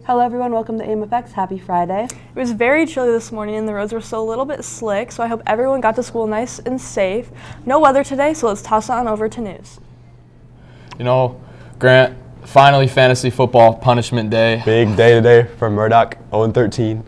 Hello everyone, welcome to AMFX. Happy Friday. It was very chilly this morning and the roads were still a little bit slick, so I hope everyone got to school nice and safe. No weather today, so let's toss it on over to news. You know, Grant, finally fantasy football punishment day. Big day today for Murdoch, 0-13.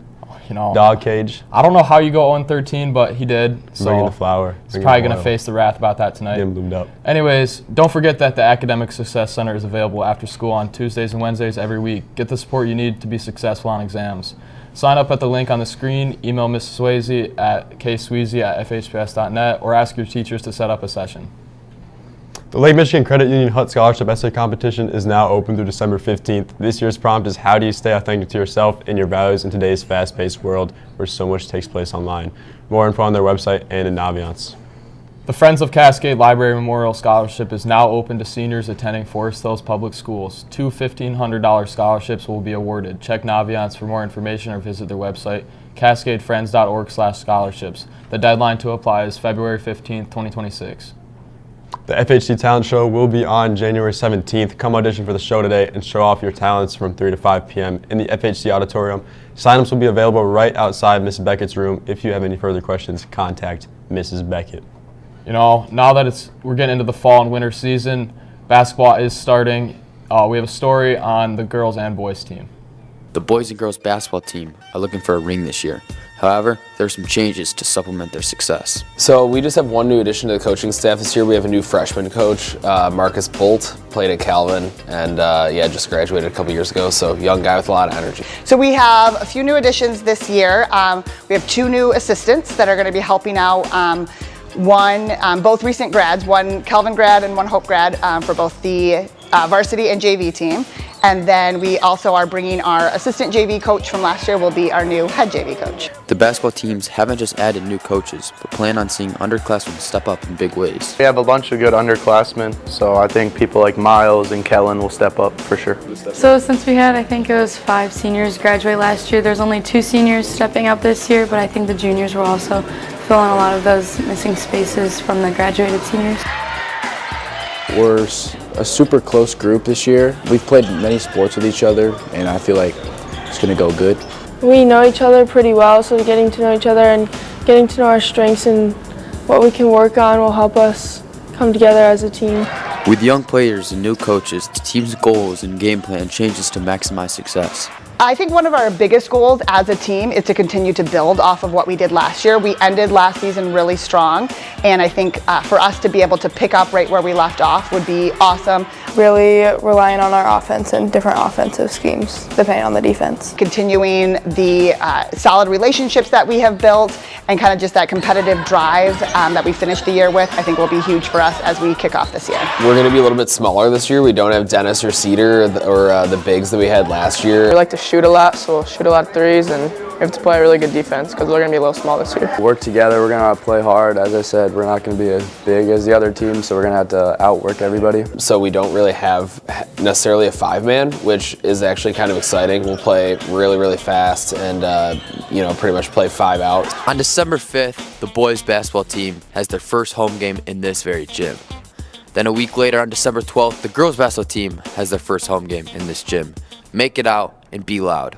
You know, dog cage. I don't know how you go 0-13, but he did. So bringing the flower. He's probably going to face the wrath about that tonight. Getting bloomed up. Anyways, don't forget that the Academic Success Center is available after school on Tuesdays and Wednesdays every week. Get the support you need to be successful on exams. Sign up at the link on the screen, email Mrs. Swayze at ksweezy@fhps.net, or ask your teachers to set up a session. The Lake Michigan Credit Union HUT Scholarship Essay Competition is now open through December 15th. This year's prompt is, how do you stay authentic to yourself and your values in today's fast-paced world where so much takes place online? More info on their website and in Naviance. The Friends of Cascade Library Memorial Scholarship is now open to seniors attending Forest Hills Public Schools. 2 $1,500 scholarships will be awarded. Check Naviance for more information or visit their website, cascadefriends.org/scholarships. The deadline to apply is February 15th, 2026. The FHC Talent Show will be on January 17th. Come audition for the show today and show off your talents from 3 to 5 p.m. in the FHC Auditorium. Sign-ups will be available right outside Mrs. Beckett's room. If you have any further questions, contact Mrs. Beckett. You know, now that we're getting into the fall and winter season, basketball is starting. We have a story on the girls and boys team. The boys and girls basketball team are looking for a ring this year. However, there are some changes to supplement their success. So we just have one new addition to the coaching staff this year. We have a new freshman coach, Marcus Bolt, played at Calvin, and just graduated a couple years ago, so young guy with a lot of energy. So we have a few new additions this year. We have 2 new assistants that are going to be helping out. Both recent grads, one Calvin grad and one Hope grad for both the varsity and JV team. And then we also are bringing our assistant JV coach from last year will be our new head JV coach. The basketball teams haven't just added new coaches, but plan on seeing underclassmen step up in big ways. We have a bunch of good underclassmen, so I think people like Miles and Kellen will step up for sure. So since we had, I think it was 5 seniors graduate last year, there's only 2 seniors stepping up this year, but I think the juniors will also fill in a lot of those missing spaces from the graduated seniors. We're a super close group this year. We've played many sports with each other, and I feel like it's going to go good. We know each other pretty well, so getting to know each other and getting to know our strengths and what we can work on will help us come together as a team. With young players and new coaches, the team's goals and game plan changes to maximize success. I think one of our biggest goals as a team is to continue to build off of what we did last year. We ended last season really strong, and I think for us to be able to pick up right where we left off would be awesome. Really relying on our offense and different offensive schemes depending on the defense. Continuing the solid relationships that we have built and kind of just that competitive drive that we finished the year with, I think will be huge for us as we kick off this year. We're going to be a little bit smaller this year. We don't have Dennis or Cedar or the bigs that we had last year. We like to shoot a lot, so we'll shoot a lot of threes, and we have to play a really good defense because we're going to be a little small this year. Work together, we're going to play hard. As I said, we're not going to be as big as the other team, so we're going to have to outwork everybody. So we don't really have necessarily a 5-man, which is actually kind of exciting. We'll play really, really fast and pretty much play 5 out. On December 5th, the boys basketball team has their first home game in this very gym. Then a week later, on December 12th, the girls basketball team has their first home game in this gym. Make it out and be loud.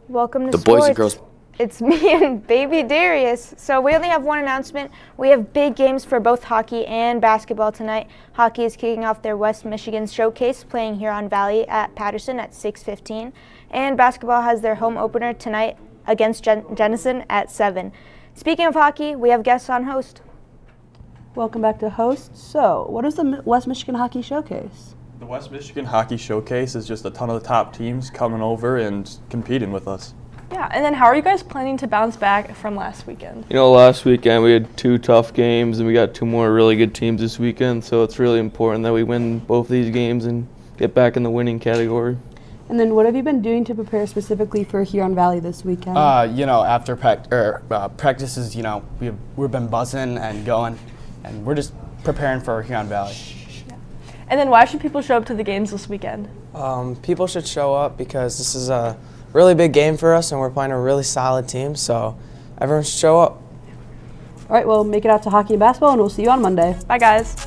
Welcome to the sports. Boys and girls. It's me and baby Darius. So we only have one announcement. We have big games for both hockey and basketball tonight. Hockey is kicking off their West Michigan Showcase, playing Huron Valley at Patterson at 6:15. And basketball has their home opener tonight against Jenison at 7. Speaking of hockey, we have guests on host. Welcome back to host. So, what is the West Michigan Hockey Showcase? The West Michigan Hockey Showcase is just a ton of the top teams coming over and competing with us. Yeah, and then how are you guys planning to bounce back from last weekend? You know, last weekend we had 2 tough games and we got 2 more really good teams this weekend, so it's really important that we win both these games and get back in the winning category. And then what have you been doing to prepare specifically for Huron Valley this weekend? After practices, we've been buzzing and going, and we're just preparing for Huron Valley. Yeah. And then why should people show up to the games this weekend? People should show up because this is a really big game for us, and we're playing a really solid team, so everyone should show up. All right, well, make it out to hockey and basketball, and we'll see you on Monday. Bye, guys.